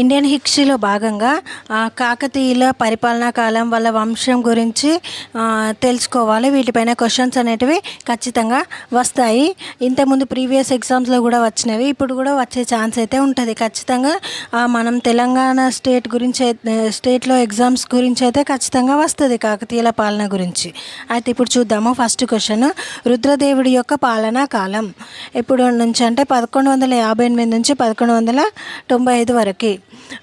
Indian హిస్టరీలో భాగంగా కాకతీయుల పరిపాలనా కాలం వాళ్ళ వంశం గురించి తెలుసుకోవాలి. వీటిపైన క్వశ్చన్స్ అనేటివి ఖచ్చితంగా వస్తాయి. ఇంతకుముందు ప్రీవియస్ ఎగ్జామ్స్లో కూడా వచ్చినవి, ఇప్పుడు కూడా వచ్చే ఛాన్స్ అయితే ఉంటుంది ఖచ్చితంగా. మనం తెలంగాణ స్టేట్లో ఎగ్జామ్స్ గురించి అయితే ఖచ్చితంగా వస్తుంది కాకతీయుల పాలన గురించి. అయితే ఇప్పుడు చూద్దాము. ఫస్ట్ క్వశ్చన్, రుద్రదేవుడి యొక్క పాలనా కాలం ఎప్పుడు నుంచి అంటే 1158 నుంచి 1195 వరకు.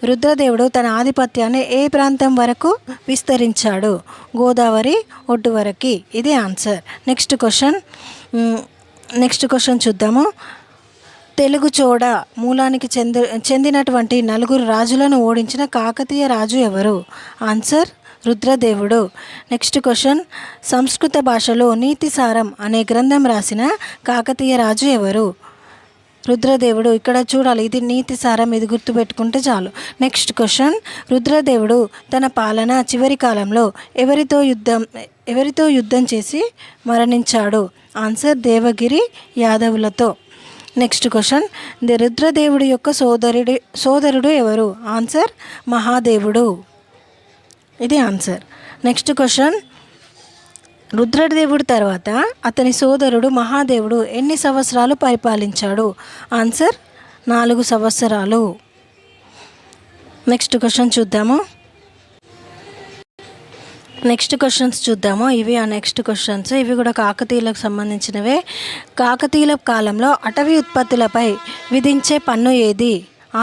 రుద్రదేవుడు తన ఆధిపత్యాన్ని ఏ ప్రాంతం వరకు విస్తరించాడు? గోదావరి ఒడ్డు వరకు. ఇది ఆన్సర్. నెక్స్ట్ క్వశ్చన్ చూద్దాము. తెలుగు చోడ మూలానికి చెందినటువంటి 4 రాజులను ఓడించిన కాకతీయ రాజు ఎవరు? ఆన్సర్ రుద్రదేవుడు. నెక్స్ట్ క్వశ్చన్, సంస్కృత భాషలో నీతిసారం అనే గ్రంథం రాసిన కాకతీయ రాజు ఎవరు? రుద్రదేవుడు. ఇక్కడ చూడాలి, ఇది నీతిసారం, ఇది గుర్తుపెట్టుకుంటే చాలు. నెక్స్ట్ క్వశ్చన్, రుద్రదేవుడు తన పాలన చివరి కాలంలో ఎవరితో యుద్ధం చేసి మరణించాడు? ఆన్సర్ దేవగిరి యాదవులతో. నెక్స్ట్ క్వశ్చన్, రుద్రదేవుడి యొక్క సోదరుడు ఎవరు? ఆన్సర్ మహాదేవుడు. ఇది ఆన్సర్. నెక్స్ట్ క్వశ్చన్, రుద్రదేవుడు తర్వాత అతని సోదరుడు మహాదేవుడు ఎన్ని సంవత్సరాలు పరిపాలించాడు? ఆన్సర్ 4 సంవత్సరాలు. నెక్స్ట్ క్వశ్చన్స్ చూద్దాము. ఇవి నెక్స్ట్ క్వశ్చన్స్. ఇవి కూడా కాకతీయులకు సంబంధించినవే. కాకతీయుల కాలంలో అటవీ ఉత్పత్తులపై విధించే పన్ను ఏది?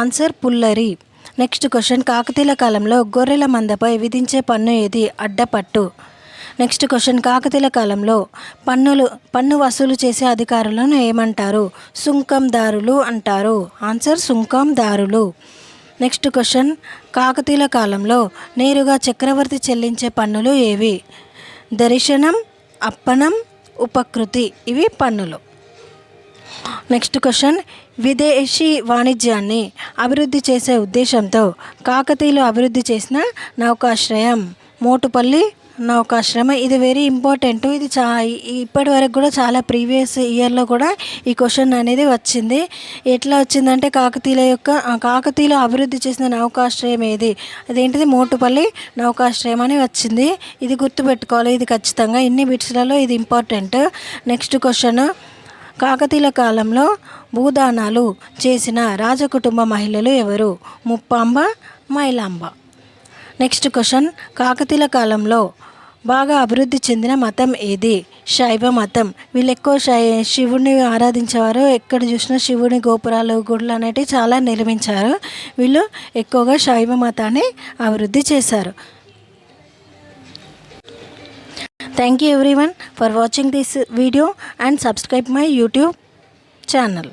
ఆన్సర్ పుల్లరి. నెక్స్ట్ క్వశ్చన్, కాకతీయుల కాలంలో గొర్రెల మందపై విధించే పన్ను ఏది? అడ్డపట్టు. నెక్స్ట్ క్వశ్చన్, కాకతీయుల కాలంలో పన్ను వసూలు చేసే అధికారులను ఏమంటారు? సుంకందారులు అంటారు. ఆన్సర్ సుంకందారులు. నెక్స్ట్ క్వశ్చన్, కాకతీయుల కాలంలో నేరుగా చక్రవర్తి చెల్లించే పన్నులు ఏవి? దర్శనం, అప్పనం, ఉపకృతి. ఇవి పన్నులు. నెక్స్ట్ క్వశ్చన్, విదేశీ వాణిజ్యాన్ని అభివృద్ధి చేసే ఉద్దేశంతో కాకతీయులు అభివృద్ధి చేసిన నౌకాశ్రయం మోటుపల్లి నౌకాశ్రయం. ఇది వెరీ ఇంపార్టెంట్. ఇది ఇప్పటి వరకు కూడా చాలా ప్రీవియస్ ఇయర్లో కూడా ఈ క్వశ్చన్ అనేది వచ్చింది. ఎట్లా వచ్చిందంటే కాకతీయులు అభివృద్ధి చేసిన నౌకాశ్రయం ఏది? అదేంటిది? మోటుపల్లి నౌకాశ్రయం అని వచ్చింది. ఇది గుర్తుపెట్టుకోవాలి, ఇది ఖచ్చితంగా ఇన్ని బిట్స్లలో ఇది ఇంపార్టెంట్. నెక్స్ట్ క్వశ్చన్, కాకతీయుల కాలంలో భూదానాలు చేసిన రాజకుటుంబ మహిళలు ఎవరు? ముప్పాంబ, మైలాంబ. నెక్స్ట్ క్వశ్చన్, కాకతీయుల కాలంలో బాగా అభివృద్ధి చెందిన మతం ఏది? శైవ మతం. వీళ్ళు ఎక్కువ శివుడిని ఆరాధించేవారు. ఎక్కడ చూసినా శివుని గోపురాలు, గుడులు అనేటివి చాలా నిర్మించారు. వీళ్ళు ఎక్కువగా శైవ మతాన్ని అభివృద్ధి చేశారు. Thank you everyone for watching this video and subscribe my YouTube channel.